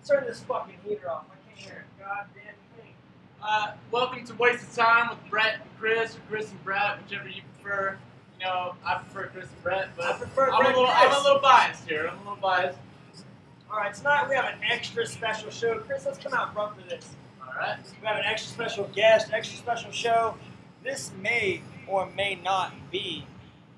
Turn this fucking heater off. I can't hear it. Goddamn thing. Welcome to Waste of Time with Brett and Kris, or Kris and Brett, whichever you prefer. You know, I prefer Kris and Brett, but I prefer I'm a little biased here. I'm a little biased. Alright, tonight we have an extra special show. Kris, let's come out front for this. Alright. We have an extra special guest, extra special show. This may or may not be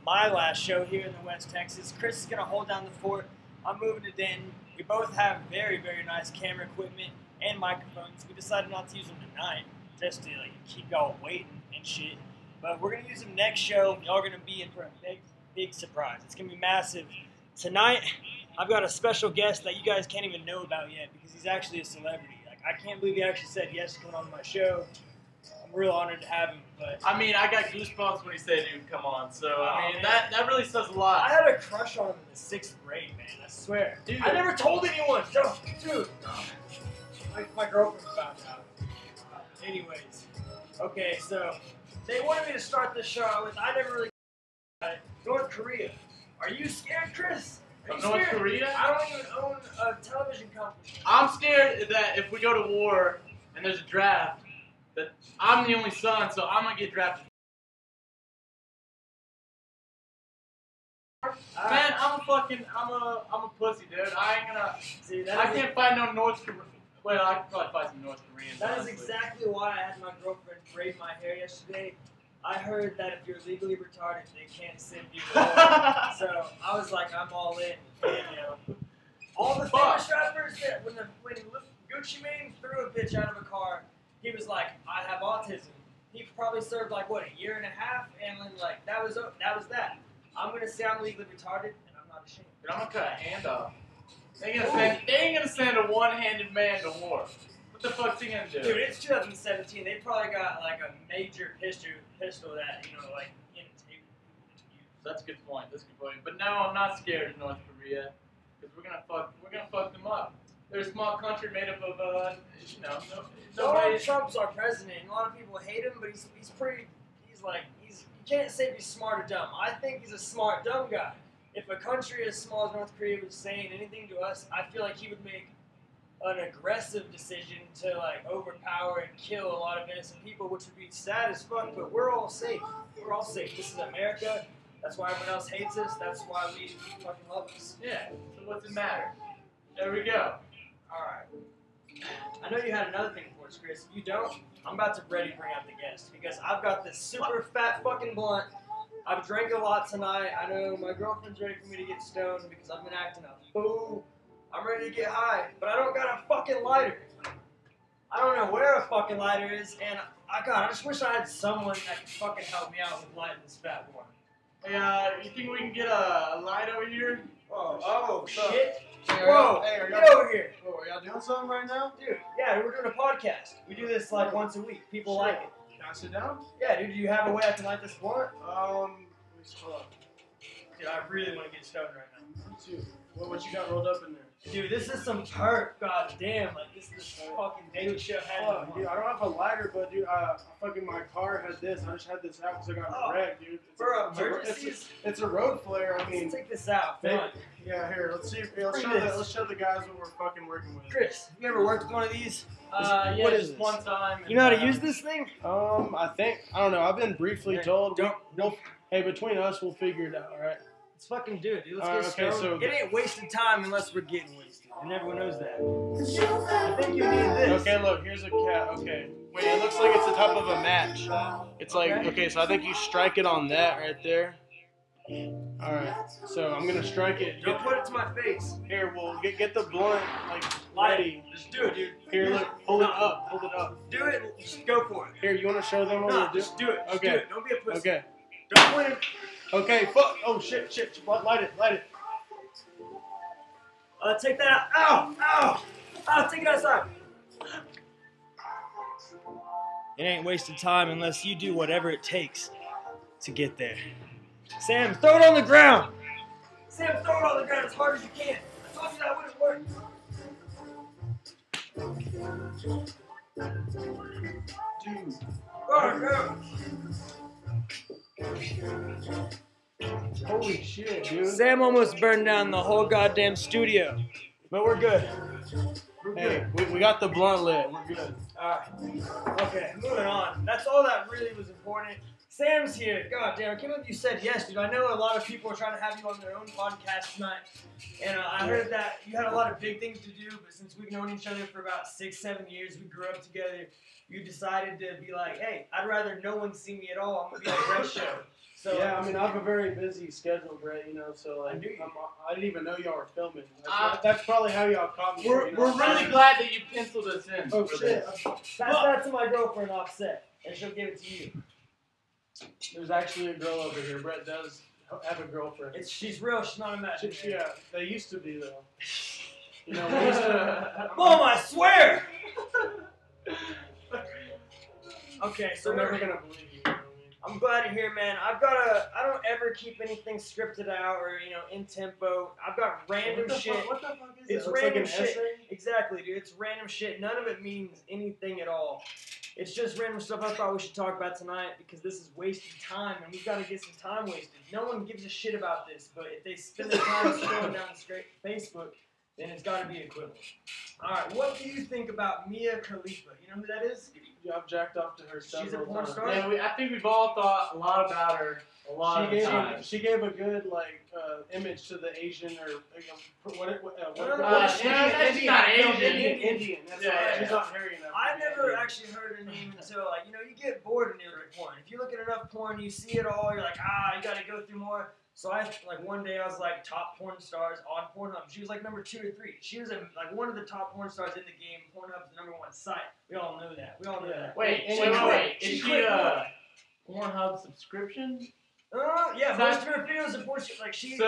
my last show here in the West Texas. Kris is going to hold down the fort. I'm moving to Denton. We both have very, very nice camera equipment and microphones. We decided not to use them tonight, just to keep y'all waiting and shit. But we're going to use them next show. Y'all are going to be in for a big, big surprise. It's going to be massive. Tonight, I've got a special guest that you guys can't even know about yet because he's actually a celebrity. I can't believe he actually said yes to coming on my show. I'm real honored to have him. But I mean, I got goosebumps when he said he would come on. So I mean, that really says a lot. I had a crush on him in the 6th grade, man. I swear. Dude. I never told anyone. Dude. My girlfriend found out. Anyways, okay, so they wanted me to start this show with. I never really. North Korea. Are you scared, Kris? From North Korea? I don't even own a television company. I'm scared that if we go to war and there's a draft, that I'm the only son, so I'm gonna get drafted. Man, I'm a pussy, dude. I ain't gonna. See, I can't fight no North Korean. Well, I can probably fight some North Koreans. That honestly. is exactly why I had my girlfriend braid my hair yesterday. I heard that if you're legally retarded, they can't send you to war. So I was like, I'm all in. And, you know, all the famous rappers that when Gucci Mane threw a bitch out of a car, he was like, I have autism. He probably served like what, a year and a half, and then like that was that. I'm gonna say I'm legally retarded, and I'm not ashamed. But I'm gonna cut a hand off. They ain't gonna send a one-handed man to war. What the fuck's he gonna do? Dude, it's 2017. They probably got like a major pistol that in a table. That's a good point. But no, I'm not scared of North Korea because we're gonna fuck them up. They're a small country made up of Donald Trump's our president. And a lot of people hate him, but you can't say he's smart or dumb. I think he's a smart, dumb guy. If a country as small as North Korea was saying anything to us, I feel like he would make an aggressive decision to overpower and kill a lot of innocent people, which would be sad as fuck, but we're all safe. We're all safe. This is America. That's why everyone else hates us. That's why we fucking love us. Yeah, so what's it matter? There we go. Alright. I know you had another thing for us, Kris. If you don't, I'm about to ready to bring out the guest because I've got this super fat fucking blunt. I've drank a lot tonight. I know my girlfriend's ready for me to get stoned because I've been acting a fool. I'm ready to get high, but I don't got a fucking lighter. I don't know where a fucking lighter is, and I just wish I had someone that could fucking help me out with lighting this fat blunt. Hey, you think we can get a light over here? Oh shit. Hey, Whoa, get over here. Oh, are y'all doing something right now? Dude, yeah, we're doing a podcast. We do this once a week. People like it. Can I sit down? Yeah, dude, do you have a way I can light this blunt? Let me scroll up. Dude, I really want to get stoned right now. Me too. What you got rolled up in there? Dude, this is some perk. God damn, this is fucking daily shit I had. Dude, I don't have a lighter, but dude, fucking my car had this. I just had this out because I got wrecked, dude. For emergencies? It's a road flare. I mean, let's take this out. Yeah, here. Let's see. Let's show the guys what we're fucking working with. Kris, have you ever worked with one of these? Yeah, what is just this? one time. You know how to use this thing? I don't know. I've been briefly told. Hey, between us, we'll figure it out. All right. Let's fucking do it, dude. Let's get stoned. It ain't wasted time unless we're getting wasted, and everyone knows that. I think you need this. Okay, look. Here's a cat. Okay. Wait, it looks like it's the top of a match. It's okay. So I think you strike it on that right there. All right. So I'm gonna strike it. Don't put it to my face. Here, we'll get the blunt ready. Just do it, dude. Here, look. Hold it up. Hold it up. Do it. Just go for it. Here, you wanna show them what we're doing? Just do it. Just do it. Don't be a pussy. Okay. Don't point it. Okay. Fuck. Oh shit. Light it. Take that out. Ow. Take it outside. It ain't wasted time unless you do whatever it takes to get there. Sam, throw it on the ground. Sam, throw it on the ground as hard as you can. I told you that wouldn't work. Dude. Go. Holy shit, dude. Sam almost burned down the whole goddamn studio, but we're good. We're Hey, good. we got the blunt lit. We're good. Alright. Okay, moving on. That's all that really was important. Sam's here. God damn, I can't believe you said yes, dude. I know a lot of people are trying to have you on their own podcast tonight. And I heard that you had a lot of big things to do, but since we've known each other for about 6-7 years, we grew up together, you decided to be like, hey, I'd rather no one see me at all. I'm going to be on Brett's show. So, Yeah, I mean, I have a very busy schedule, Brett, you know, so like, I didn't even know y'all were filming. That's probably how y'all caught me. We're really glad that you penciled us in. Oh, for shit. this. Pass that to my girlfriend offset, and she'll give it to you. There's actually a girl over here. Brett does have a girlfriend. She's real. She's not imaginary. Yeah, they used to be, though. You know, we used to... Mom, I swear! Okay, so They're never going to believe you. You know what I mean? I'm glad you're here, man. I don't ever keep anything scripted out or, in tempo. I've got random shit. What the fuck is It's it? random like an shit. essay? Exactly, dude. It's random shit. None of it means anything at all. It's just random stuff I thought we should talk about tonight because this is wasted time and we've got to get some time wasted. No one gives a shit about this, but if they spend their time scrolling down Facebook, then it's got to be equivalent. All right, what do you think about Mia Khalifa? You know who that is? Yeah, I've jacked off to her several She's a porn times. star? Yeah, I think we've all thought a lot about her. A lot of times. She gave a good image to the Asian or she's not Asian. Indian. That's Yeah, right. yeah, She's yeah. not hairy enough. I never actually heard her name until, you get bored of nudity porn. If you look at enough porn, you see it all, you're like, you gotta go through more. So one day I was like, top porn stars on Pornhub. She was like number 2 or 3. She was one of the top porn stars in the game. Pornhub's the number 1 site. We all know that. We all know that. Wait. Is she a Pornhub subscription? Yeah, most of her videos are porn. She's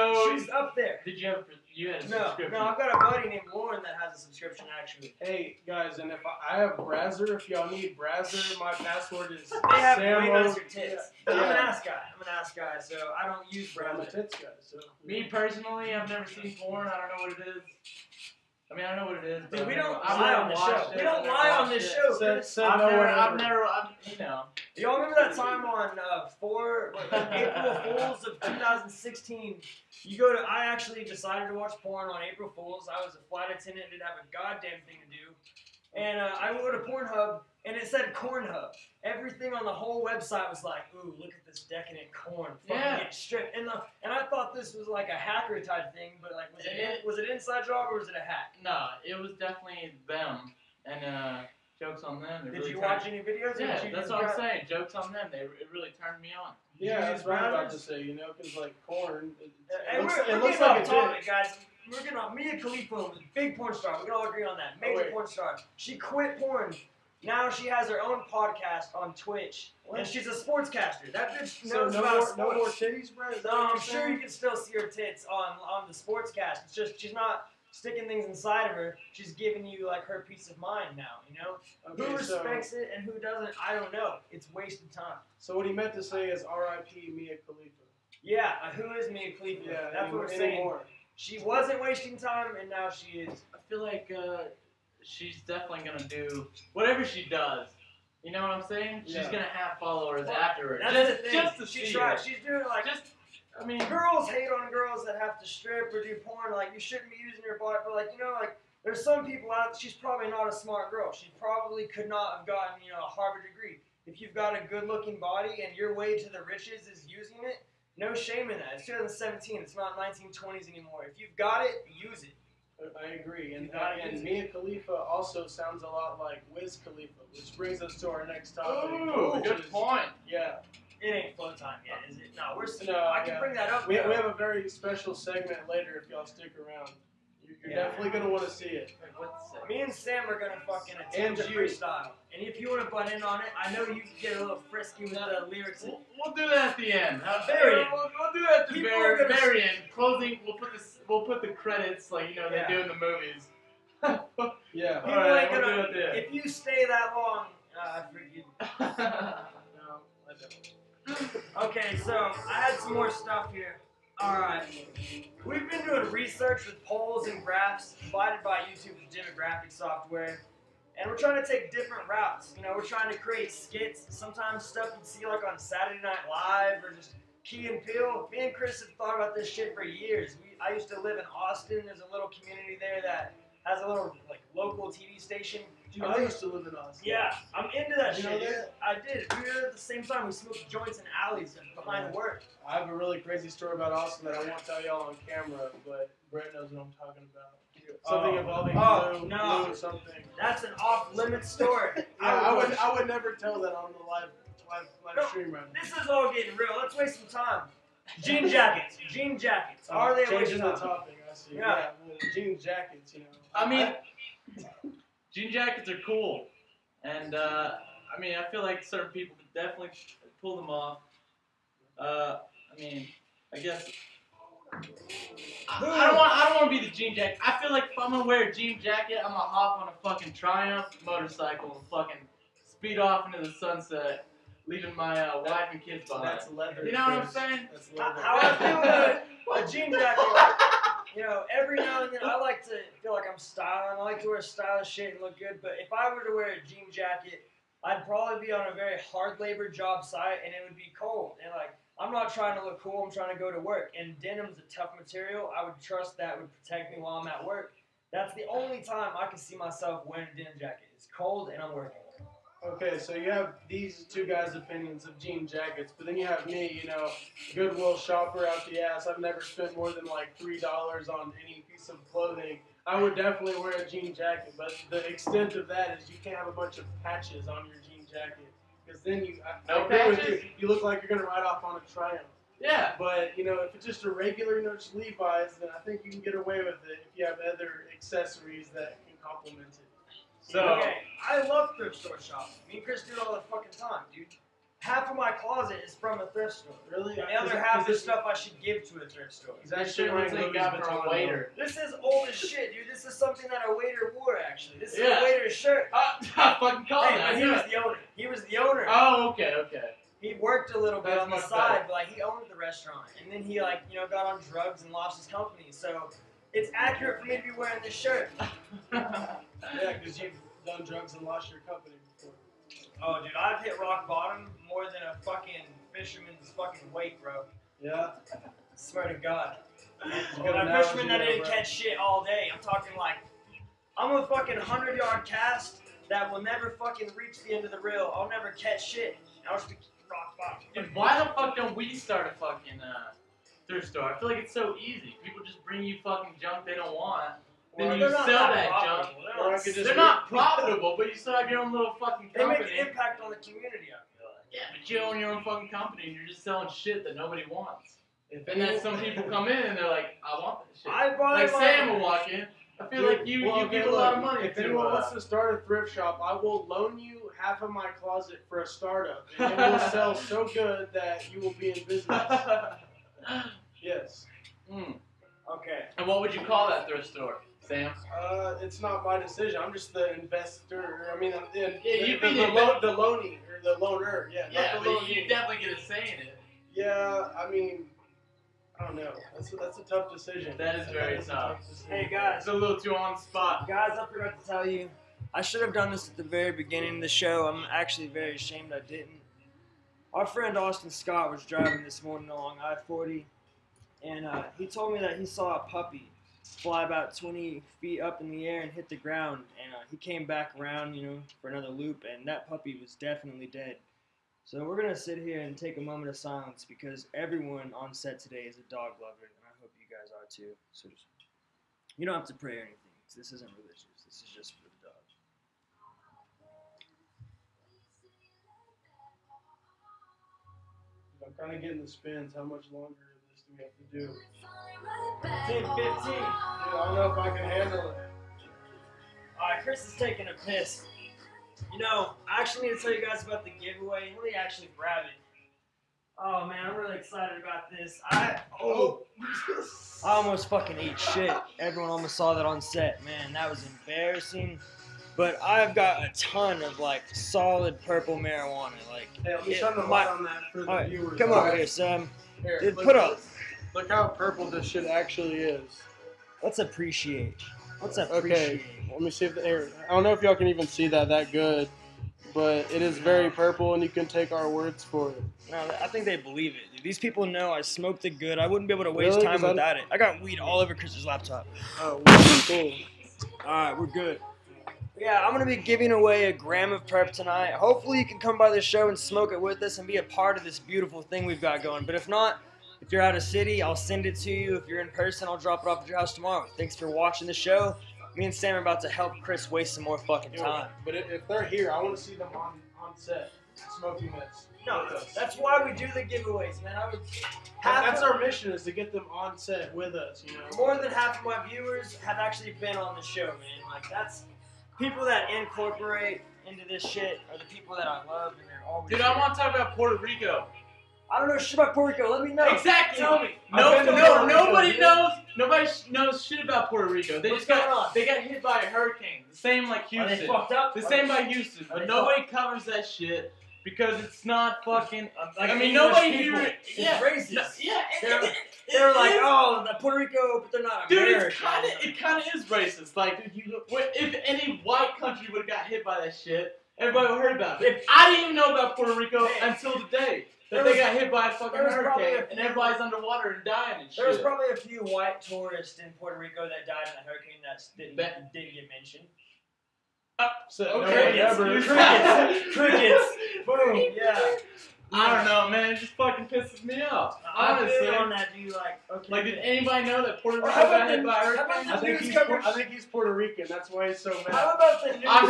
up there. Did you have a No, subscription? I've got a buddy named Lauren that has a subscription actually. Hey guys, and if I have Brazzer, if y'all need Brazzer, my password is They have way Sam nicer O. tits. Yeah. I'm an ass guy, so I don't use I'm a Brazzer. tits guy, so. Me personally, I've never seen porn. I don't know what it is. I mean, I know what it is. But Dude, we don't I've lie never on this watched show. it. We don't I've never lie on watched this it. show. Said I've no never, one I've ever. never, Y'all remember that time on April Fools of 2016? I actually decided to watch porn on April Fools. I was a flight attendant, didn't have a goddamn thing to do. And I went to Pornhub, and it said Cornhub. Everything on the whole website was like, ooh, look at this decadent corn. Fucking get stripped. And I thought this was like a hacker type thing, but was it inside job or was it a hack? No, it was definitely them. And jokes on them. Did you watch any videos? Yeah, that's what I'm saying. Jokes on them. It really turned me on. Yeah, that's what I'm about to say, because corn, We're looks getting like off topic, guys. We're getting off. Mia Khalifa was a big porn star. We can all agree on that. Major porn star. She quit porn. Now she has her own podcast on Twitch, and she's a sportscaster. That bitch knows about sports. No more titties, bro? No, I'm sure you can still see her tits on the sportscast. It's just she's not sticking things inside of her. She's giving you her peace of mind now. Okay, who respects it and who doesn't? I don't know. It's wasted time. So what he meant to say is R.I.P. Mia Khalifa. Yeah, who is Mia Khalifa? Yeah, that's what we're saying. Anymore. She wasn't wasting time, and now she is. I feel like she's definitely gonna do whatever she does. You know what I'm saying? She's gonna have followers after her. That's the thing. Just to see her. She's doing I mean, girls hate on girls that have to strip or do porn. You shouldn't be using your body, but there's some people out. She's probably not a smart girl. She probably could not have gotten a Harvard degree. If you've got a good-looking body and your way to the riches is using it, no shame in that. It's 2017. It's not 1920s anymore. If you've got it, use it. I agree. And Mia Khalifa also sounds a lot like Wiz Khalifa, which brings us to our next topic. Ooh, good point. Yeah. It ain't flow time yet, is it? No, I can bring that up. We have a very special segment later if y'all stick around. You're definitely going to want to see it. Me and Sam are going to fucking attempt to freestyle. And if you want to butt in on it, I know you can get a little frisky with the lyrics. We'll do that at the end. Very end. We'll do that at the very end. Closing, we'll put the credits they do in the movies. Yeah. People ain't gonna, if you stay that long, I forget. No, I don't. Okay, so I had some more stuff here. Alright. We've been doing research with polls and graphs provided by YouTube's demographic software. And we're trying to take different routes. We're trying to create skits. Sometimes stuff you'd see on Saturday Night Live or just Key and Peele. Me and Chris have thought about this shit for years. I used to live in Austin. There's a little community there that has a little local TV station. I used to live in Austin. Yeah, I'm into that You shit. know Dude. that? I did. We were at the same time. We smoked joints in alleys and behind work. I have a really crazy story about Austin that I won't tell y'all on camera, but Brett knows what I'm talking about. Something involving blue something. That's an off-limits story. Yeah, I would never tell that on the live stream right now. This is all getting real. Let's waste some time. Jean jackets. Jean jackets. Are they a waste changing of the time? topic? I see. Yeah. Well, jean jackets, you know. I mean, jean jackets are cool, and I mean, I feel like certain people could definitely pull them off. I mean, I guess I don't want to be the jean jacket. I feel like if I'm gonna wear a jean jacket, I'm gonna hop on a fucking Triumph motorcycle and fucking speed off into the sunset, leaving my wife and kids behind. That's leather. You know what I'm saying? That's leather. How I feel about a jean jacket, like, you know, every now and then I like to feel like I'm styling. I like to wear stylish shit and look good, but if I were to wear a jean jacket, I'd probably be on a very hard labor job site and it would be cold. And like, I'm not trying to look cool, I'm trying to go to work. And denim's a tough material. I would trust that would protect me while I'm at work. That's the only time I can see myself wearing a denim jacket. It's cold and I'm working. Okay, so you have these two guys' opinions of jean jackets, but then you have me, you know, Goodwill shopper out the ass. I've never spent more than like $3 on any piece of clothing. I would definitely wear a jean jacket, but the extent of that is you can't have a bunch of patches on your jean jacket, because then I agree with you, you look like you're going to ride off on a Triumph. Yeah. But, you know, if it's just a regular, you know, just Levi's, then I think you can get away with it if you have other accessories that can complement it. So, okay, I love thrift store shopping. Me and Chris do it all the fucking time, dude. Half of my closet is from a thrift store. Really? And the other half is stuff I should give to a thrift store. He's that actually shit wearing looks like Louis you got from Vuitton a waiter. This is old as shit, dude. This is something that a waiter wore, actually. This is Yeah. a waiter's shirt. I fucking called Hey, that. but he was the owner. He was the owner. Oh, okay. He worked a little bit That's on the much side, better. but like he owned the restaurant, and then he like got on drugs and lost his company. So it's accurate for me to be wearing this shirt. Yeah, because you've done drugs and lost your company before. Oh, dude, I've hit rock bottom more than a fucking fisherman's fucking weight, bro. Yeah. I swear to God. Good And a analogy fisherman that there, didn't bro. catch shit all day. I'm talking like, I'm a fucking 100-yard cast that will never fucking reach the end of the reel. I'll never catch shit. I'll just be rock bottom. Dude, why the fuck don't we start a fucking thrift store? I feel like it's so easy. People just bring you fucking junk they don't want. Then Well, you they're not sell that that profitable. junk. They're not- Or I could just They're not profitable, but you still have your own little fucking They make company. an impact on the community, I feel like. Yeah, but you own your own fucking company and you're just selling shit that nobody wants. If And then some people come in and they're like, I want this shit. I buy Like my- Sam will walk in. I feel like you give a lot of money If to anyone wants to start a thrift shop, I will loan you half of my closet for a startup. And it will sell so good that you will be in business. Yes. Okay. And what would you call that thrift store, Sam? It's not my decision. I'm just the investor. I mean, you'd be the loanee or the loaner. Yeah. Yeah, not the but loanee. you definitely get a say in it. Yeah. I mean, I don't know. That's a tough decision. That is very tough. decision. Hey, guys. It's a little too on the spot. Guys, I forgot to tell you, I should have done this at the very beginning of the show. I'm actually very ashamed I didn't. Our friend Austin Scott was driving this morning along I-40, and he told me that he saw a puppy fly about 20 feet up in the air and hit the ground, and he came back around, for another loop, and that puppy was definitely dead. So we're going to sit here and take a moment of silence because everyone on set today is a dog lover, and I hope you guys are too. So just, you don't have to pray or anything, 'cause this isn't religious. This is just for the dogs. I'm kind of getting the spins. How much longer of this do we have to do? 10, 15. Dude, I don't know if I can handle it. Alright, Chris is taking a piss. I actually need to tell you guys about the giveaway. Let me actually grab it. Oh man, I'm really excited about this. I almost fucking ate shit. Everyone almost saw that on set. Man, that was embarrassing. But I've got a ton of solid purple marijuana. Hey, let me shine the light on that for the Alright, viewers. come over here, Sam. Here, Dude, look- put up. Look how purple this shit actually is. Let's appreciate. Okay, let me see if the air. I don't know if y'all can even see that good, but it is very purple, and you can take our words for it. No, I think they believe it. Dude. These people know I smoked it good. I wouldn't be able to waste Really? time 'Cause without it. I got weed all over Chris's laptop. Oh, cool. Alright, we're good. Yeah, I'm going to be giving away a gram of prep tonight. Hopefully you can come by the show and smoke it with us and be a part of this beautiful thing we've got going. But if not, if you're out of city, I'll send it to you. If you're in person, I'll drop it off at your house tomorrow. Thanks for watching the show. Me and Sam are about to help Kris waste some more fucking time. But if they're here, I want to see them on set smoking this. No, that's why we do the giveaways, man. That's our mission, is to get them on set with us, you know. More than half of my viewers have actually been on the show, man. Like, that's people that incorporate into this shit are the people that I love, and they're always. Dude, I want to talk about Puerto Rico. I don't know shit about Puerto Rico. Let me know. Exactly. Tell me. Nobody knows shit about Puerto Rico. They What's just going on? they got hit by a hurricane. The same like Are Houston. they fucked up? The same by Houston. But nobody covers that shit because it's not fucking. Like, I mean, English nobody people. here. It's Yeah. racist. Yeah. They're like, oh, the Puerto Rico, but they're not Dude, American. it kind of is racist. Like, if any white country would have got hit by that shit, everybody would have heard about it. I didn't even know about Puerto Rico until today. That they got hit by a fucking hurricane and everybody's underwater and dying and shit. There was probably a few white tourists in Puerto Rico that died in the hurricane that didn't get mentioned. Crickets. Boom. Yeah. I don't know, man. It just fucking pisses me off. Honestly, on that, do you like? Okay. Like, did anybody know that Puerto Rico How about got hit by a hurricane? I think he's Puerto Rican. That's why he's so mad. How about the news? I'm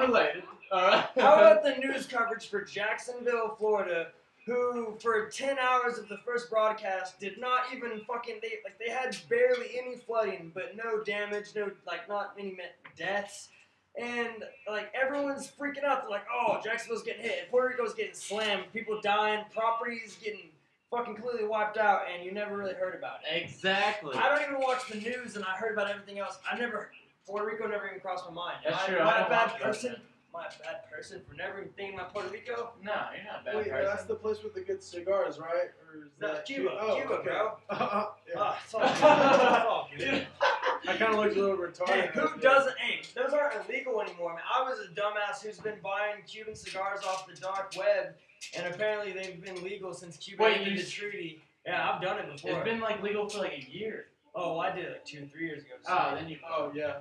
related. All right. How about the news coverage for Jacksonville, Florida, who for 10 hours of the first broadcast did not even fucking they had barely any flooding, but no damage, not any deaths. And, like, everyone's freaking out. They're like, oh, Jacksonville's getting hit. And Puerto Rico's getting slammed. People dying. Properties getting fucking completely wiped out. And you never really heard about it. Exactly. I don't even watch the news, and I heard about everything else. Puerto Rico never even crossed my mind. That's true. Am I a bad person? Am I a bad person for never even thinking about Puerto Rico? No, you're not a bad Wait, person. that's the place with the good cigars, right? Or is No, that Cuba, okay. bro. Yeah. It's all good. It's all good. I kind of looked a little retarded. Hey, who doesn't? Hey, those aren't illegal anymore, man. I was a dumbass who's been buying Cuban cigars off the dark web, and apparently they've been legal since Cuba ended the treaty. Yeah, I've done it before. It's been like legal for like a year. Oh, I did it like 2 or 3 years ago. So yeah.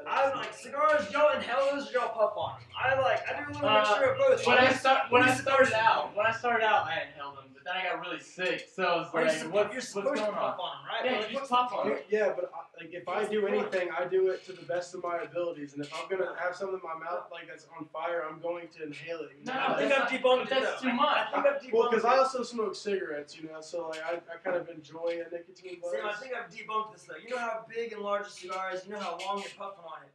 I like cigars. Y'all inhale those, y'all puff on them. I do a little mixture of both. When I started out, I inhaled them, but then I got really sick. So I was like, you're supposed to puff on them, right? Yeah, you just puff on them. Yeah, but if I do anything, I do it to the best of my abilities. And if I'm gonna have something in my mouth like that's on fire, I'm going to inhale it. No, I think I've debunked it. That's too much. I think I've debunked Well, because I also smoke cigarettes, so like I kind of enjoy a nicotine buzz. Sam, I think I've debunked this though. You know how big and large a cigar is. You know how long you're puffing on it.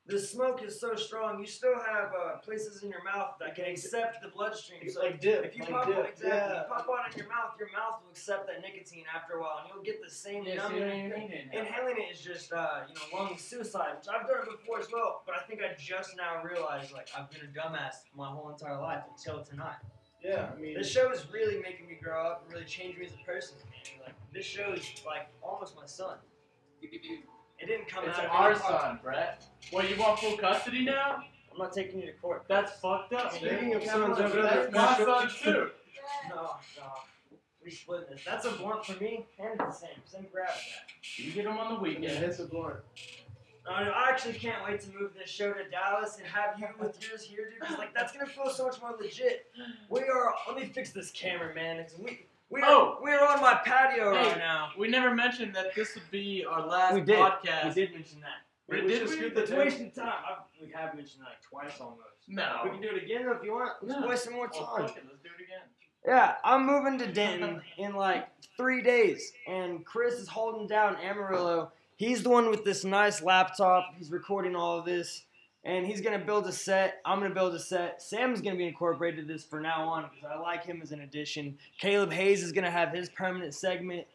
The smoke is so strong, you still have places in your mouth that can accept the bloodstream. So like dip. If you like pop dip. on, exactly, Yeah. you pop on in your mouth will accept that nicotine after a while, and you'll get the same numbing. Inhaling it is just lung suicide, which I've done it before as well. But I think I just now realized like I've been a dumbass my whole entire life until tonight. Yeah, I mean, this show is really making me grow up and really change me as a person, man. Like this show is like almost my son. It didn't come It's out of our any part. son, Brett. What, you want full custody now? I'm not taking you to court. That's fucked up. Speaking of Yeah, sons come on, over That's there, my son too. No. We split this. That's a blunt for me, and it's the same. Same grab of that. You get them on the yeah, weekend. it's a blunt. I actually can't wait to move this show to Dallas and have you with yours here, dude. Because like that's gonna feel so much more legit. We are. Let me fix this camera, man. Because we're on my patio right now. We never mentioned that this would be our last We did. podcast. We did mention that. Did we? Wasting time. We have mentioned that like twice almost. No. We can do it again though if you want. Let's waste some more time. Well, fuck it, let's do it again. Yeah, I'm moving to Denton in like 3 days, and Kris is holding down Amarillo. He's the one with this nice laptop. He's recording all of this, and he's gonna build a set. I'm gonna build a set. Sam's gonna be incorporated this for now on because I like him as an addition. Caleb Hayes is gonna have his permanent segment.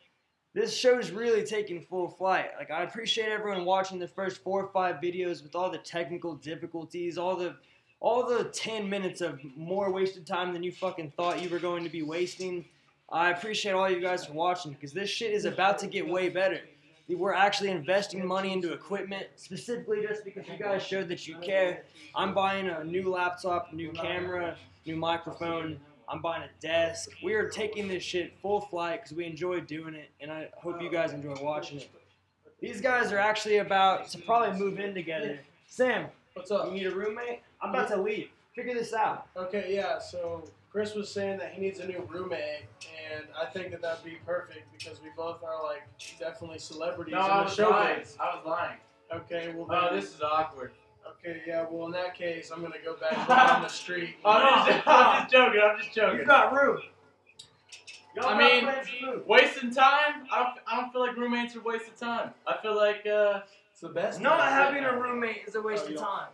This show's really taking full flight. Like I appreciate everyone watching the first 4 or 5 videos with all the technical difficulties, all the 10 minutes of more wasted time than you fucking thought you were going to be wasting. I appreciate all you guys for watching because this shit is about to get way better. We're actually investing money into equipment, specifically just because you guys showed that you care. I'm buying a new laptop, new camera, new microphone. I'm buying a desk. We are taking this shit full flight because we enjoy doing it, and I hope you guys enjoy watching it. These guys are actually about to probably move in together. Sam, What's up? you need a roommate? I'm about to leave. Figure this out. Okay, yeah, so Chris was saying that he needs a new roommate, and I think that that'd be perfect because we both are, like, definitely celebrities No, in I the was show lying. biz. I was lying. Okay, well Oh, then, this is awkward. okay, yeah, well in that case, I'm gonna go back down the street. I'm just joking. I'm just joking. You've got room. Y'all I got mean, plans to move. wasting time? I don't feel like roommates are a waste of time. I feel like It's the best. Not thing. having a roommate is a waste of time.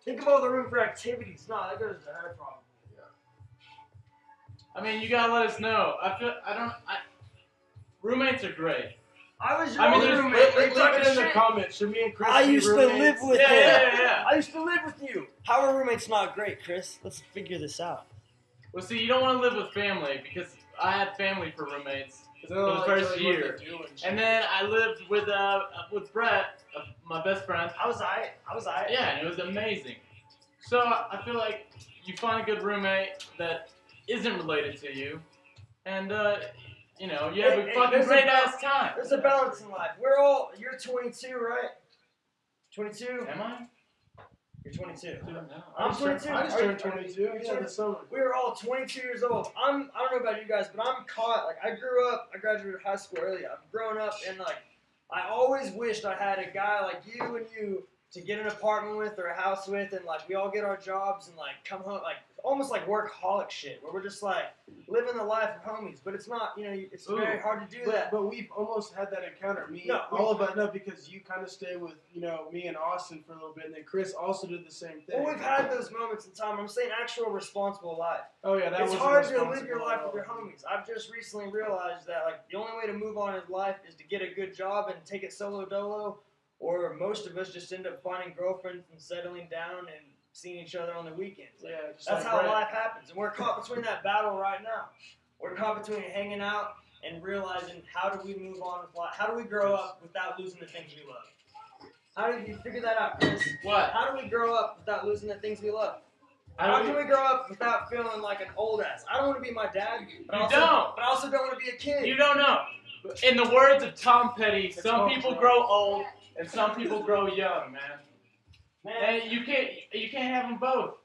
Think of all the room for activities. No, that goes to her problem. I mean, you gotta let us know. Roommates are great. I was your I mean, old there's- roommate. Leave Talking it in the shit. comments. Should me and Chris I be used to roommates? live with Yeah, him. yeah. I used to live with you. How are roommates not great, Chris? Let's figure this out. Well, see, you don't want to live with family because I had family for roommates, They don't for the like first tell you what year. they do and shit. and then I lived with Brett, my best friend. I was I. Yeah, and it was amazing. So I feel like you find a good roommate that isn't related to you, and you know, you have a Hey, fucking there's a great bal- ass time. There's a balance in life. You're 22, right? 22? Am I? You're 22. I I'm just 22. I just Are you- turned 22. Yeah, this summer. We were all 22 years old. I don't know about you guys, but I'm caught. Like, I graduated high school early. I've grown up, and like, I always wished I had a guy like you and you to get an apartment with or a house with, and like we all get our jobs and like come home, like almost like workaholic shit, where we're just like living the life of homies. But it's not, it's very hard to do that. But we've almost had that encounter. All of us know because you kind of stay with, me and Austin for a little bit, and then Chris also did the same thing. Well, we've had those moments in time. I'm saying actual responsible life. Oh yeah, that was It's hard to live your life with your homies. I've just recently realized that like the only way to move on in life is to get a good job and take it solo dolo, or most of us just end up finding girlfriends and settling down and seeing each other on the weekends. Like, Yeah, just that's like how Brett. life happens, and we're caught between that battle right now. We're caught between hanging out and realizing how do we move on with life? How do we grow up without losing the things we love? How do you figure that out, Chris? What? How do we grow up without losing the things we love? How How do can we grow up without feeling like an old ass? I don't want to be my dad, but You don't. But I also don't want to be a kid. You don't know. In the words of Tom Petty, It's some called people growth. grow old and some people grow young, man. Man, And you can't have them both.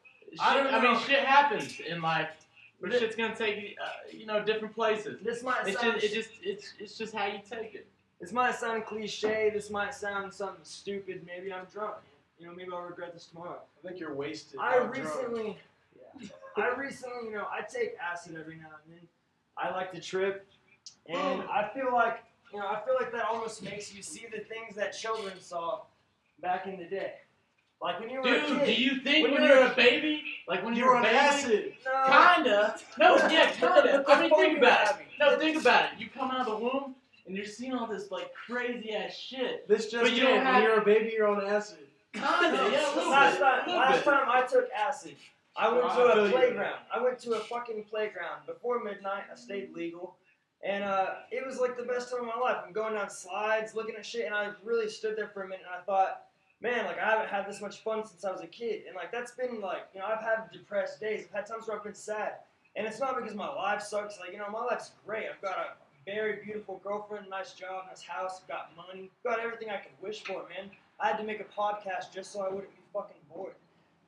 I don't know. Shit happens in life, but shit's gonna take different places. this might It's sound it's just how you take it. this might sound cliche. This might sound something stupid. Maybe I'm drunk. Maybe I'll regret this tomorrow. I think you're wasted. I not drunk. recently, I take acid every now and then. I like to trip, and I feel like that almost makes you see the things that children saw back in the day. Like when you were a Dude, kid. do you think When when you're you're a baby, like when You you're were a on baby, acid. No. kinda? No, yeah, kinda. The I mean, fun think you about were it. having. No, think about it. You come out of the womb and you're seeing all this like crazy ass shit. This just But you don't in. When have- you're a baby, you're on acid. Kinda, yeah, a little Last bit. time, a little last bit. time I took acid, I went I to feel a you. playground. I went to a fucking playground before midnight. I stayed legal, and it was like the best time of my life. I'm going down slides, looking at shit, and I really stood there for a minute, and I thought, man, like I haven't had this much fun since I was a kid, and like that's been like, I've had depressed days. I've had times where I've been sad, and it's not because my life sucks. Like, my life's great. I've got a very beautiful girlfriend, nice job, nice house, I've got money, I've got everything I could wish for, man. I had to make a podcast just so I wouldn't be fucking bored.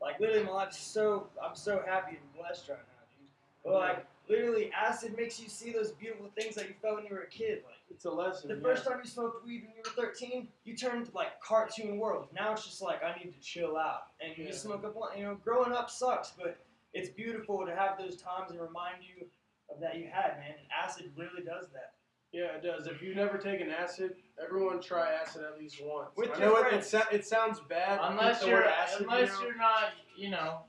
Like, literally, my life's I'm so happy and blessed right now, dude. But, like, literally, acid makes you see those beautiful things that you felt when you were a kid. Like, It's a lesson. the first time you smoked weed when you were 13, you turned to, like, cartoon world. Now it's just like, I need to chill out. And you just smoke a blunt. Growing up sucks, but it's beautiful to have those times and remind you of that you had, man. And acid really does that. Yeah, it does. If you've never taken acid, everyone try acid at least once. With I your know friends. it sounds bad. Unless with the you're word acid, you're not,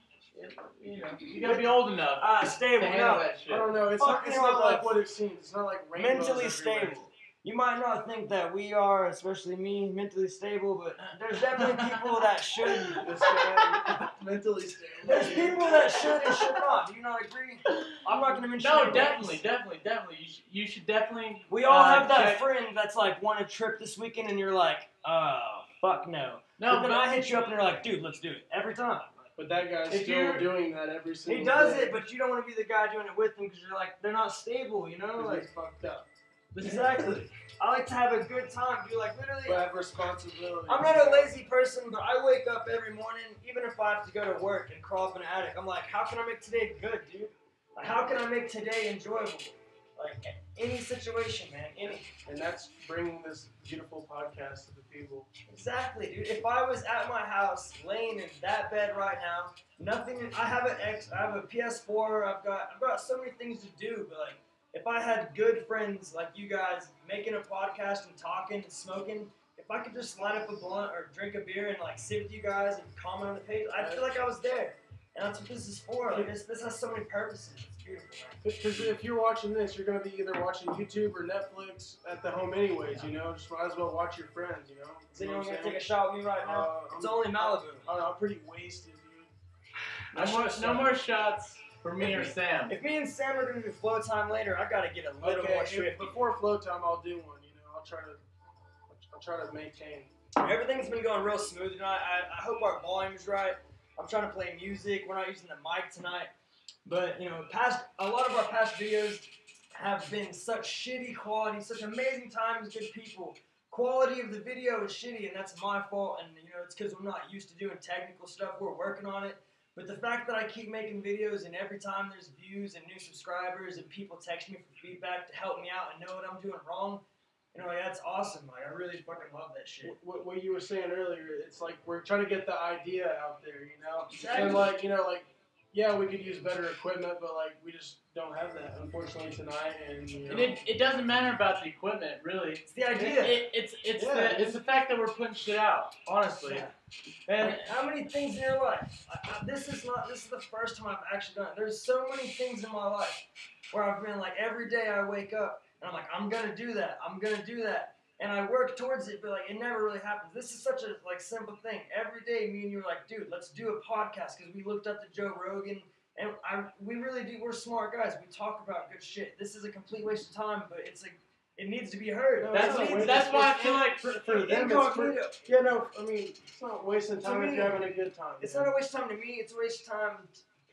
you gotta be old enough to Stable. handle No. that shit. I don't know. It's Fucking not hell, like what it seems. It's not like rainbows Mentally everywhere. stable. You might not think that we are, especially me, mentally stable, but there's definitely people that should. This guy, mentally stable. There's people that should and should not. Do you not agree? I'm not going to mention No, names. definitely. You should definitely. We all have that check- friend that's like, want a trip this weekend, and you're like, oh, fuck no. No, but then I hit you up and you're like, dude, let's do it. Every time. But that guy's If still you're- doing that every single He does day. it, but you don't want to be the guy doing it with him because you're like, they're not stable, 'Cause Like, he's fucked up. Exactly. I like to have a good time, dude. Like literally, But have responsibility. I'm not a lazy person, but I wake up every morning, even if I have to go to work and crawl up in an attic. I'm like, how can I make today good, dude? Like, how can I make today enjoyable? Like any situation, man. Any. And that's bringing this beautiful podcast to the people. Exactly, dude. If I was at my house, laying in that bed right now, nothing. I have I have a PS4. I've got so many things to do, but like. If I had good friends like you guys making a podcast and talking and smoking, if I could just line up a blunt or drink a beer and like sit with you guys and comment on the page, I'd feel like I was there. And that's what this is for. Like this has so many purposes. It's beautiful, man. Because if you're watching this, you're going to be either watching YouTube or Netflix at the home anyways, you know? Just might as well watch your friends, you know? Is anyone going to take a shot with me right now? It's only Malibu. I'm pretty wasted, dude. No more shots. For me or Sam. If me and Sam are gonna do flow time later, I gotta get a little more shifty. Before flow time, I'll do one. You know, I'll try to maintain. Everything's been going real smooth tonight. I hope our volume's right. I'm trying to play music. We're not using the mic tonight, but you know, a lot of our past videos have been such shitty quality, such amazing times, good people. Quality of the video is shitty, and that's my fault. And you know, it's because we're not used to doing technical stuff. We're working on it. But the fact that I keep making videos and every time there's views and new subscribers and people text me for feedback to help me out and know what I'm doing wrong, you know, like, that's awesome. Like, I really fucking love that shit. What you were saying earlier, it's like we're trying to get the idea out there, you know? Exactly. And like, you know, like, yeah, we could use better equipment, but like, we just don't have that, unfortunately, tonight. And, you know. And it doesn't matter about the equipment, really. It's the idea. It's the fact that we're putting shit out, honestly. Yeah. And like, how many things in your life? This is the first time I've actually done it. There's so many things in my life where I've been like, every day I wake up and I'm like, I'm gonna do that. I'm gonna do that. And I work towards it, but like it never really happens. This is such a like simple thing. Every day, me and you are like, dude, let's do a podcast because we looked up to Joe Rogan, and we really do. We're smart guys. We talk about good shit. This is a complete waste of time, but it's like it needs to be heard. No, that's why I feel like for them, I mean, it's not wasting time if you're having a good time. It's not a waste of time to me. It's a waste of time,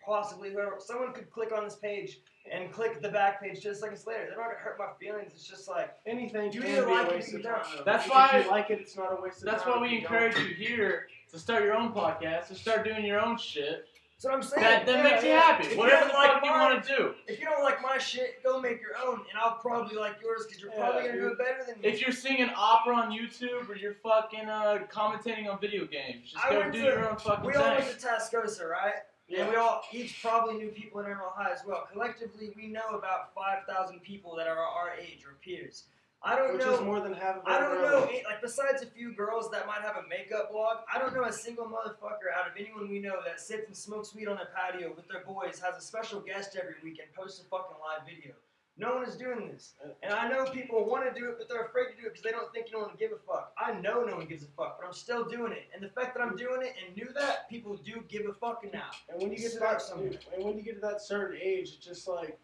possibly whoever. Someone could click on this page and click the back page just seconds later. They're not gonna hurt my feelings. It's just like anything. You can either be like a it waste or you of time. don't. That's why if you like it, it's not a waste of time. That's why we encourage you here to start your own podcast, to start doing your own shit. That's what I'm saying. That makes you happy. If Whatever you the like fuck you want to do. If you don't like my shit, go make your own, and I'll probably like yours because you're probably gonna do it better than me. If you're singing opera on YouTube or you're fucking commentating on video games, just go do your own fucking thing. We all went to Tascosa, right? Yeah. And we all each probably knew people in Emerald High as well. Collectively, we know about 5,000 people that are our age or peers. I don't know. Which is more than half of I don't know. Like besides a few girls that might have a makeup blog, I don't know a single motherfucker out of anyone we know that sits and smokes weed on their patio with their boys, has a special guest every week, and posts a fucking live video. No one is doing this. And I know people want to do it, but they're afraid to do it because they don't think anyone will give a fuck. I know no one gives a fuck, but I'm still doing it. And the fact that I'm doing it and knew that, people do give a fuck now. And when you get to that certain age, it's just like,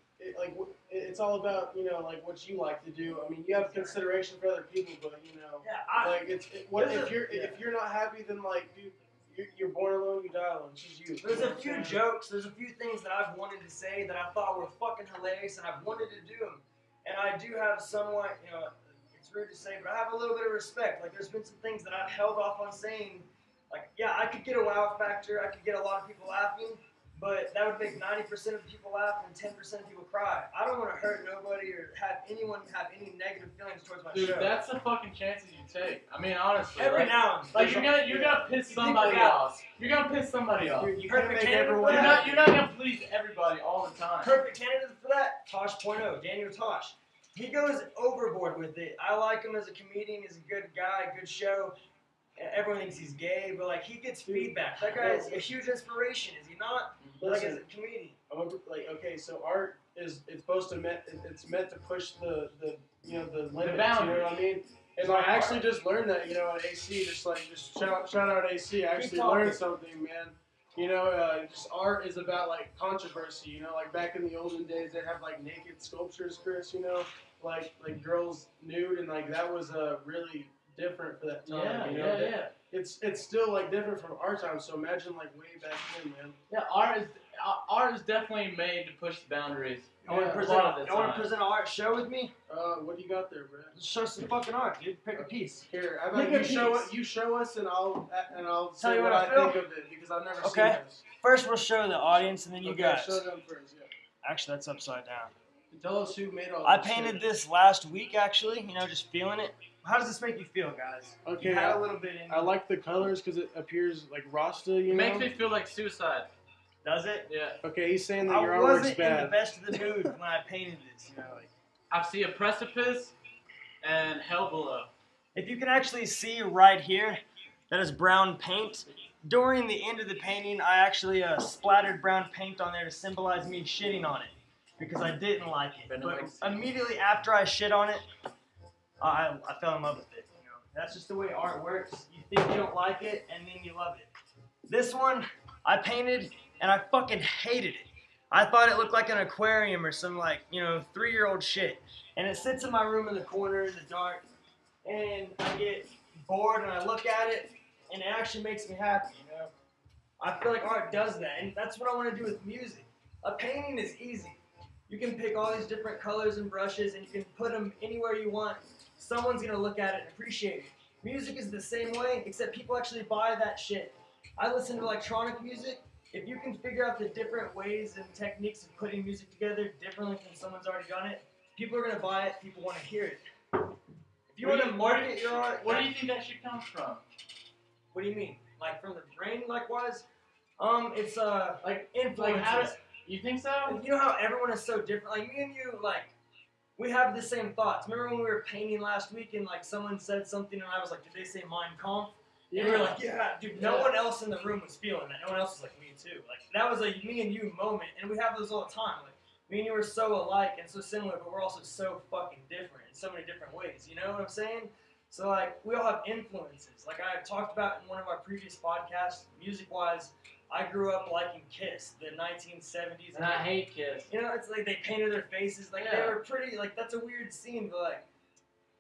it's all about, you know, like what you like to do. I mean, you have consideration for other people, but you know, if you're not happy, then like, dude, you're born alone, you die alone. It's just you. There's a few jokes, there's a few things that I've wanted to say that I thought were fucking hilarious, and I've wanted to do them. And I do have somewhat, you know, it's rude to say, but I have a little bit of respect. Like, there's been some things that I've held off on saying. Like, yeah, I could get a wow factor, I could get a lot of people laughing, but that would make 90% of the people laugh and 10% of people cry. I don't want to hurt nobody or have anyone have any negative feelings towards my show. Dude, that's the fucking chances you take. I mean, honestly. Every now and then. Like, you're gonna piss somebody off. You're gonna piss somebody off. You perfect candidate for You're that. not gonna please everybody all the time. Perfect candidate for that, Tosh.0, Daniel Tosh. He goes overboard with it. I like him as a comedian. He's a good guy, good show. Everyone thinks he's gay, but like he gets feedback. That guy is a huge inspiration, is he not? Like as a comedian. Like, okay, so art it's meant to push the you know, the limits. You know what I mean? And I actually just learned that, you know, at AC. Just shout out AC. I actually learned something, man. You know, just art is about like controversy. You know, like back in the olden days, they'd have like naked sculptures, Chris. You know, like girls nude, and like that was a really different for that time. Yeah. It's still like different from our time. So imagine like way back then, man. Yeah, art is definitely made to push the boundaries. I want to present an art show with me. What do you got there, Brett? Just show some fucking art, dude. Pick a piece. Here, how about you show us, and I'll tell say you what I think of it because I've never seen this. First, we'll show the audience, and then you guys. Show them first. Yeah. Actually, that's upside down. And tell us who made all. I painted this last week, actually. You know, just feeling it. How does this make you feel, guys? Okay, you had a little bit in. I like the colors because it appears like Rasta. It makes me feel like suicide. Does it? Yeah. Okay, he's saying that your artwork's bad. I wasn't in the best of the mood when I painted this. You know, like I see a precipice and hell below. If you can actually see right here, that is brown paint. During the end of the painting, I actually splattered brown paint on there to symbolize me shitting on it because I didn't like it. But immediately after I shit on it, I fell in love with it. You know, that's just the way art works. You think you don't like it, and then you love it. This one, I painted, and I fucking hated it. I thought it looked like an aquarium or some, like, you know, 3-year-old shit. And it sits in my room in the corner in the dark, and I get bored, and I look at it, and it actually makes me happy, you know? I feel like art does that, and that's what I want to do with music. A painting is easy. You can pick all these different colors and brushes, and you can put them anywhere you want. Someone's going to look at it and appreciate it. Music is the same way, except people actually buy that shit. I listen to electronic music. If you can figure out the different ways and techniques of putting music together differently than someone's already done it, people are going to buy it, people want to hear it. If you want to market your art... Where do you think that shit comes from? What do you mean? Like from the brain, likewise? It's like influences. Like you think so? You know how everyone is so different? Like me and you, like, we have the same thoughts. Remember when we were painting last week and like someone said something and I was like, did they say Mein Kampf? Yeah. And we were like, yeah, dude, no one else in the room was feeling that. No one else was like, me too. Like, that was a me and you moment, and we have those all the time. Like, me and you are so alike and so similar, but we're also so fucking different in so many different ways. You know what I'm saying? So, like, we all have influences. Like I talked about in one of our previous podcasts, music-wise, I grew up liking Kiss, the 1970s. And I hate Kiss. You know, it's like they painted their faces. Like, they were pretty, like, that's a weird scene, but, like,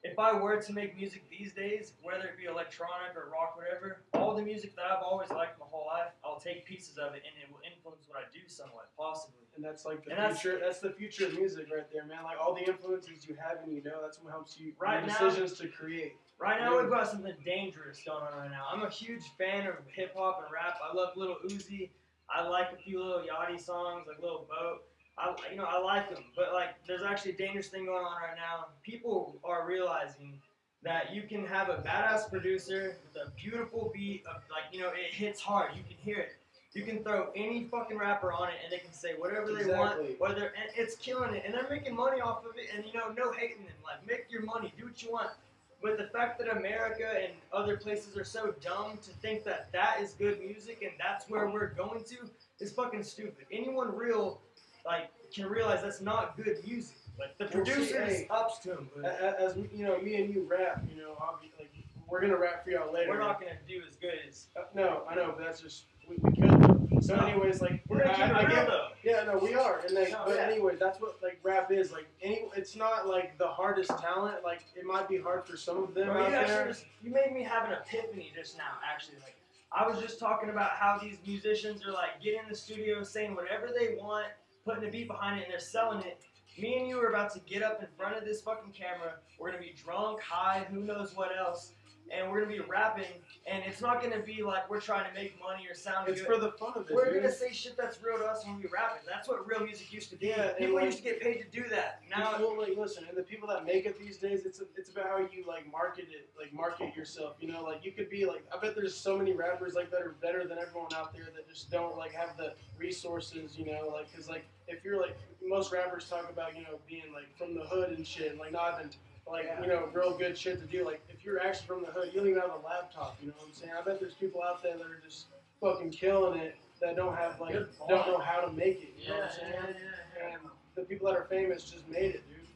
if I were to make music these days, whether it be electronic or rock, whatever, all the music that I've always liked my whole life, I'll take pieces of it and it will influence what I do somewhat, possibly. And that's like the future. That's the future of music right there, man. Like all the influences you have and you know, that's what helps you make decisions to create. Right now, we've got something dangerous going on right now. I'm a huge fan of hip hop and rap. I love Lil Uzi. I like a few Lil Yachty songs, like Lil Boat. I like them, but like, there's actually a dangerous thing going on right now. People are realizing that you can have a badass producer with a beautiful beat of like, you know, it hits hard. You can hear it. You can throw any fucking rapper on it, and they can say whatever they want. And it's killing it, and they're making money off of it. And you know, no hating them. Like, make your money, do what you want. But the fact that America and other places are so dumb to think that that is good music and that's where we're going to is fucking stupid. Anyone real, like, can realize that's not good music. Like, the producers ups to them. As you know, me and you rap, you know, like, we're gonna rap for y'all later. We're not gonna do as good as... no, I know, but that's just, we could. So anyways, like, we're gonna keep it real, though. Yeah, no, we are. And like, anyways, that's what, like, rap is. Like, it's not, like, the hardest talent. Like, it might be hard for some of them out there. You made me have an epiphany just now, actually. Like, I was just talking about how these musicians are, like, getting in the studio saying whatever they want, putting a beat behind it, and they're selling it. Me and you are about to get up in front of this fucking camera. We're going to be drunk, high, who knows what else. And we're going to be rapping. And it's not going to be like we're trying to make money or sound good. It's for the fun of it. We're going to say shit that's real to us when we rap it. That's what real music used to be. Yeah, people used to get paid to do that. Now, well, like, listen, and the people that make it these days, it's about how you, like, market it, like, market yourself. You know, like, you could be, like, I bet there's so many rappers, like, that are better than everyone out there that just don't, like, have the resources, you know, like, because, like, if you're, like, most rappers talk about, you know, being, like, from the hood and shit, and, like, not even, like, you know, real good shit to do. Like, if you're actually from the hood, you don't even have a laptop, you know what I'm saying? I bet there's people out there that are just fucking killing it that don't have, like, don't know how to make it, you know what I'm saying? And the people that are famous just made it, dude.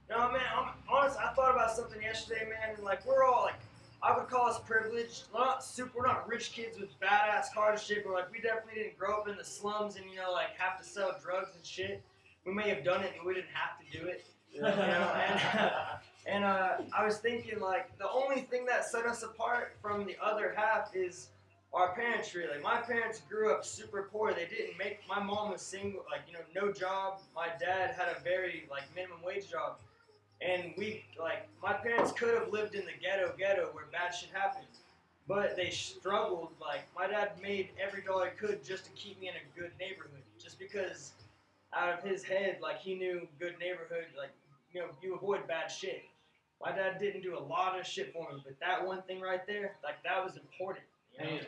No, man, I'm honest, I thought about something yesterday, man, and, like, we're all, like, I would call us privileged. We're not rich kids with badass cars and shit, but, like, we definitely didn't grow up in the slums and, you know, like, have to sell drugs and shit. We may have done it, but we didn't have to do it. You know, and And I was thinking, like, the only thing that set us apart from the other half is our parents, really. My parents grew up super poor. They didn't make, my mom was single, like, you know, no job. My dad had a very, like, minimum wage job. And my parents could have lived in the ghetto where bad shit happened. But they struggled. Like, my dad made every dollar he could just to keep me in a good neighborhood. Just because out of his head, like, he knew good neighborhood, like, you know, you avoid bad shit. My dad didn't do a lot of shit for me, but that one thing right there, like, that was important. You know? Hey,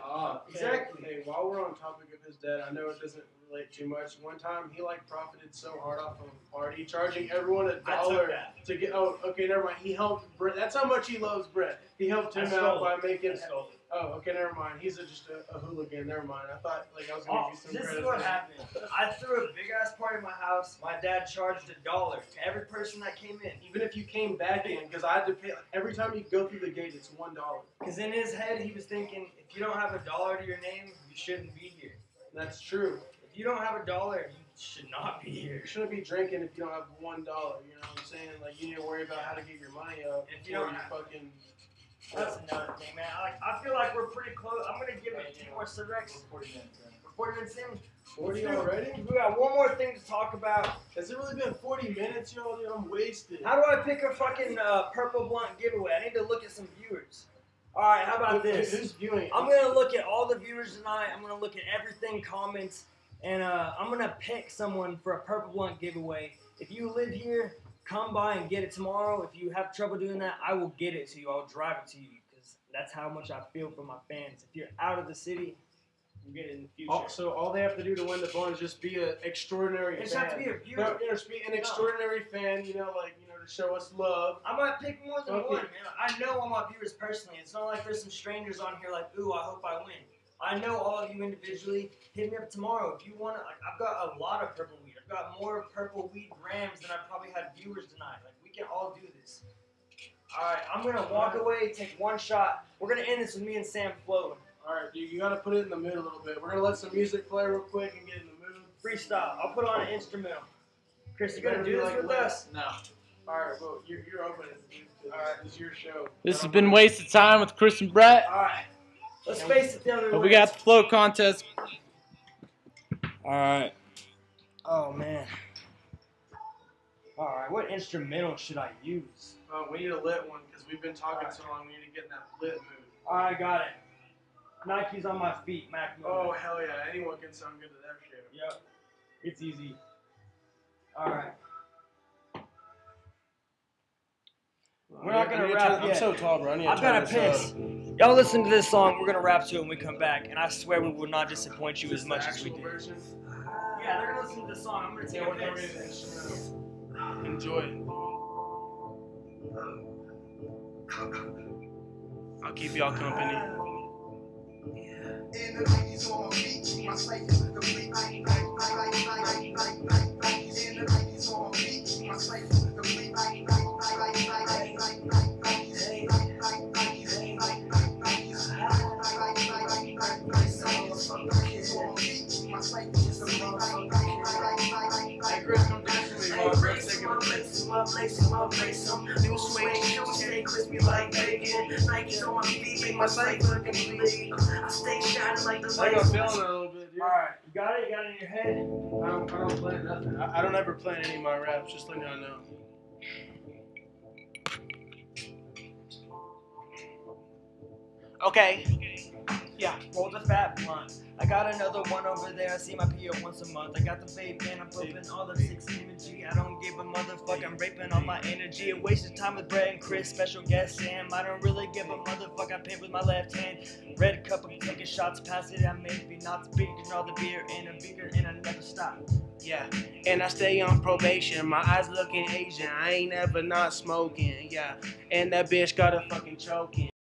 Exactly. Hey, while we're on topic of his dad, I know it doesn't relate too much. One time, he like profited so hard off of a party, charging everyone $1 to get. Oh, okay, never mind. He helped Brett. That's how much he loves Brett. He helped him out by making. Oh, okay, never mind. He's just a hooligan. Never mind. I thought like I was gonna give you some This credit. is what happened. I threw a big ass party in my house. My dad charged $1 to every person that came in. Even if you came back in, because I had to pay every time you go through the gate, it's $1. Because in his head, he was thinking, if you don't have $1 to your name, you shouldn't be here. That's true. If you don't have $1, you should not be here. You shouldn't be drinking if you don't have $1. You know what I'm saying? Like you need to worry about how to get your money up. If you don't have fucking. That's another thing, man. I feel like we're pretty close. I'm gonna give it a few more cigarettes. 40 minutes in. 40 minutes in. 40 already? We got one more thing to talk about. Has it really been 40 minutes, yo? Dude, I'm wasted. How do I pick a fucking purple blunt giveaway? I need to look at some viewers. All right, how about this? Who's viewing? I'm gonna look at all the viewers tonight. I'm gonna look at everything, comments, and I'm gonna pick someone for a purple blunt giveaway. If you live here, come by and get it tomorrow. If you have trouble doing that, I will get it to you. I'll drive it to you because that's how much I feel for my fans. If you're out of the city, you'll get it in the future. So all they have to do to win the blunt is just be an extraordinary fan. It just have to be a viewer. No, just be an extraordinary fan, you know, to show us love. I might pick more than one, man. I know all my viewers personally. It's not like there's some strangers on here like, ooh, I hope I win. I know all of you individually. Hit me up tomorrow if you want to. Like, I've got a lot of purple weed. I've got more purple weed grams than I probably had viewers tonight. Like, we can all do this. All right, I'm going to walk away, take one shot. We're going to end this with me and Sam flowing. All right, dude, you got to put it in the mood a little bit. We're going to let some music play real quick and get in the mood. Freestyle. I'll put on an instrumental. Chris, you going to do this with us? No. All right, well, you're opening. All right, this is your show. This has been Wasted Time with Chris and Brett. All right. Let's face it the other way. We got the flow contest. All right. Oh, man. All right, what instrumental should I use? We need a lit one because we've been talking so long. We need to get in that lit mood. All right, got it. Nike's on my feet, Mac. Oh, hell yeah. Anyone can sound good to that shit. Yep. It's easy. All right. We're not going to rap yet. I'm so tall, bro. I've got to piss. Y'all listen to this song. We're going to rap to it when we come back. And I swear we will not disappoint you as much as we did. Yeah, they're going to listen to the song. I'm going to take a piss. Enjoy it. I'll keep y'all company. In the 90s on my feet, my life is complete. In the 90s on my feet, my life is complete. Hey, Chris, come dance with me while Brett's taking a piss. New suede shoes, stay crispy like bacon. Nike's on my feet, make my cipher complete. I stay shining like the I got lights. feeling it a little bit, dude. Alright, you got it? You got it in your head? I don't plan nothing. I don't ever plan any of my raps, just letting y'all know. Okay. Yeah, roll the fat blunt. I got another one over there. I see my PO once a month. I got the vape and I'm pumping all of 6 energy. I don't give a motherfuck. I'm raping all my energy. A waste of time with Brett and Kris. Special guest Sam. I don't really give a motherfuck. I paint with my left hand. Red cup, I'm taking shots. Pass it. I maybe not speaking all the beer in a beaker and I never stop. Yeah, and I stay on probation. My eyes looking Asian. I ain't ever not smoking. Yeah, and that bitch got a fucking choking.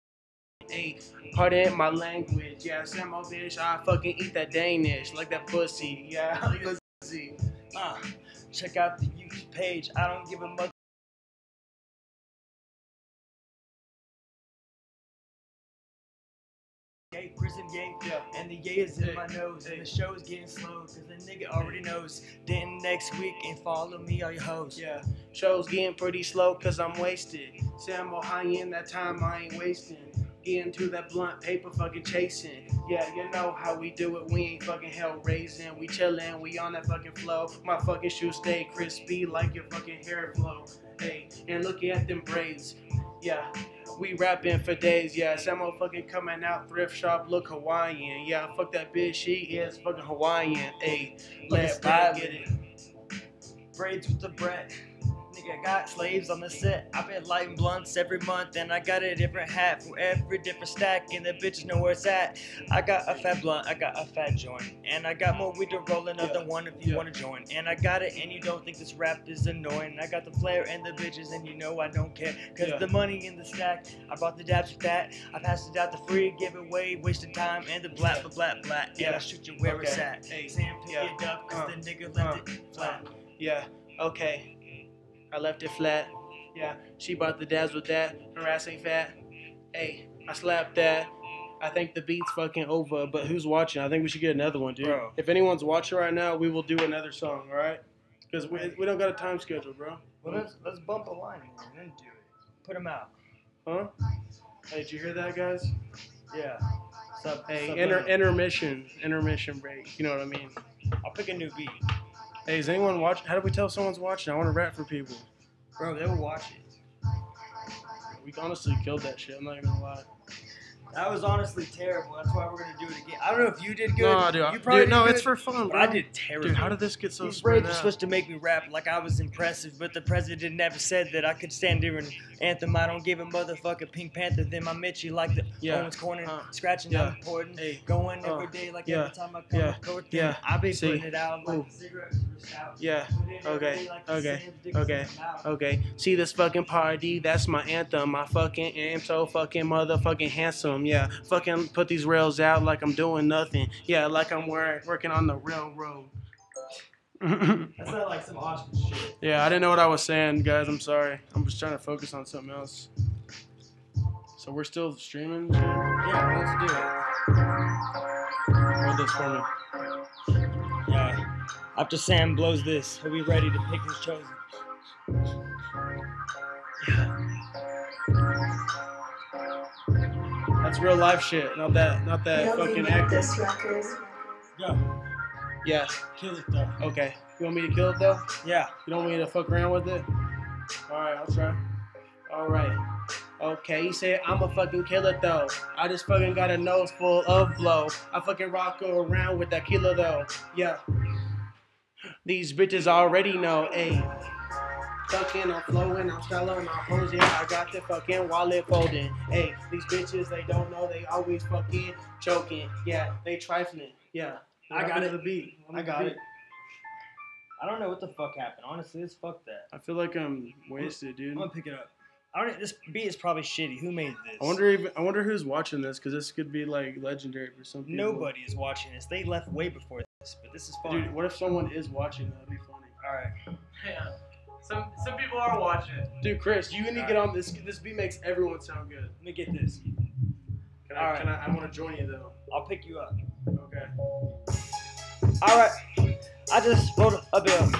Hey, pardon my language. Yeah, Sam, my bitch, I fucking eat that Danish like that pussy. Yeah, like a pussy. Check out the YouTube page. I don't give a mother. Kris and Yay, and the Yay is in my nose, and the show's getting slow, cause the nigga already knows. Then next week, and follow me, all your hoes. Yeah, show's getting pretty slow, cause I'm wasted. Say I'm high in that time I ain't wasting. Getting to that blunt paper fucking chasing. Yeah, you know how we do it, we ain't fucking hell raising. We chillin', we on that fucking flow. My fucking shoes stay crispy like your fucking hair flow. Hey, and look at them braids. Yeah, we rapping for days. Yeah, some motherfucking coming out thrift shop, look Hawaiian. Yeah, fuck that bitch, she is fucking Hawaiian. Hey, let's get it. Braids with the Brett. Nigga, got slaves on the set. I've been lighting blunts every month, and I got a different hat for every different stack, and the bitches know where it's at. I got a fat blunt, I got a fat joint, and I got more weed to roll another one if you wanna join. And I got it, and you don't think this rap is annoying. I got the flair and the bitches, and you know I don't care, cause the money in the stack. I brought the dabs with that. I passed it out the free giveaway, wasted time, and the blat. And I shoot you where it's at. Hey, Sam, pick it up, cause the nigga left it flat. Yeah, okay. I left it flat. Yeah, she brought the dabs with that. Her ass ain't fat. Hey, I slapped that. I think the beat's fucking over, but who's watching? I think we should get another one, dude. Bro. If anyone's watching right now, we will do another song, all right? Because we don't got a time schedule, bro. Well, let's bump a line and then do it. Put them out. Huh? Hey, did you hear that, guys? Yeah. Hey, intermission break. You know what I mean? I'll pick a new beat. Hey, is anyone watching? How do we tell someone's watching? I want to rap for people. Bro, they will watch it. We honestly killed that shit. I'm not even gonna lie. That was honestly terrible. That's why we're gonna do it again. I don't know if you did good. No, dude. You probably no, did it's good, for fun, bro. I did terrible. Dude, how did this get so These spread braids were out? supposed to make me rap like I was impressive, but the president never said that I could stand there and anthem. I don't give a motherfucking Pink Panther. Then my Mitchie like the Owens Corner, scratching out important, going every day like every time I come record them. I be putting it out like a cigarette was out. Yeah. Okay. See this fucking party? That's my anthem. I fucking am so fucking motherfucking handsome. Yeah. Fucking put these rails out like I'm doing nothing. Yeah, like I'm working on the railroad. That's not like some Austin shit. Yeah, I didn't know what I was saying, guys. I'm sorry. I'm just trying to focus on something else. So we're still streaming? Yeah, let's do it. Hold this for me. Yeah. After Sam blows this, he'll be ready to pick his chosen. That's real life shit, not that fucking acting. This record. Go. Yeah. Kill it though. Okay. You want me to kill it though? Yeah. You don't want me to fuck around with it? Alright, I'll try. Alright. Okay, he said I'ma fucking kill it though. I just fucking got a nose full of blow. I fucking rock around with that killer though. Yeah. These bitches already know, ayy. Fucking, I'm flowing, I'm styling, I'm posing. I got the fucking wallet folding. Hey, these bitches, they don't know, they always fucking choking. Yeah, they trifling. Yeah. I got it. The beat. I got it. I don't know what the fuck happened. Honestly, it's fuck that. I feel like I'm wasted, dude. I'm gonna pick it up. This beat is probably shitty. Who made this? I wonder who's watching this, because this could be like legendary for some people. Nobody is watching this. They left way before this, but this is fun. Dude, what if someone is watching? That'd be funny. All right. Yeah. Some people are watching. Dude, Chris, you need to get on this. This beat makes everyone sound good. Let me get this. I want to join you though. I'll pick you up. Okay. All right. I just wrote a bill.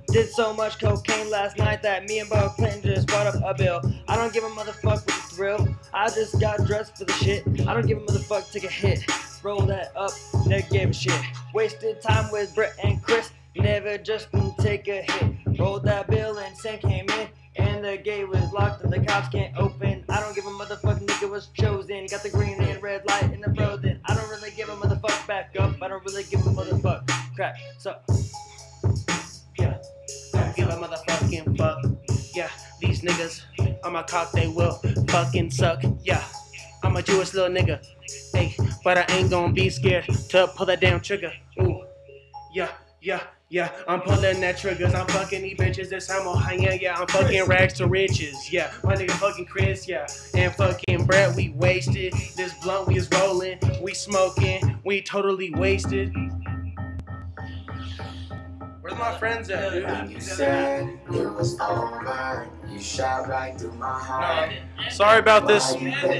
Did so much cocaine last night that me and Bo Clinton just brought up a bill. I don't give a motherfuck with the thrill. I just got dressed for the shit. I don't give a motherfuck, take a hit. Roll that up, never gave a shit. Wasted time with Brett and Kris. Never just take a hit. Rolled that bill and Sam came in. And the gate was locked and the cops can't open. I don't give a motherfuck, nigga was chosen. Got the green and red light and the frozen. I don't really give a motherfuck back up. I don't really give a motherfuck crap. So, yeah. Don't give a motherfucking fuck. Yeah, these niggas on my cock, they will fucking suck. Yeah, I'm a Jewish little nigga. Hey, but I ain't gonna be scared to pull that damn trigger. Ooh, yeah, I'm pulling that triggers. I'm fucking these bitches. This time on high, yeah, I'm fucking rags to riches. Yeah, my nigga fucking Kris, yeah, and fucking Brett, we wasted. This blunt we is rolling, we smoking, we totally wasted. Where's my friends at, dude? You said it was over. You shot right through my heart. Sorry about this.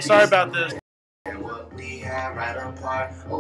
Sorry about this. And what we had stand right apart. Ooh.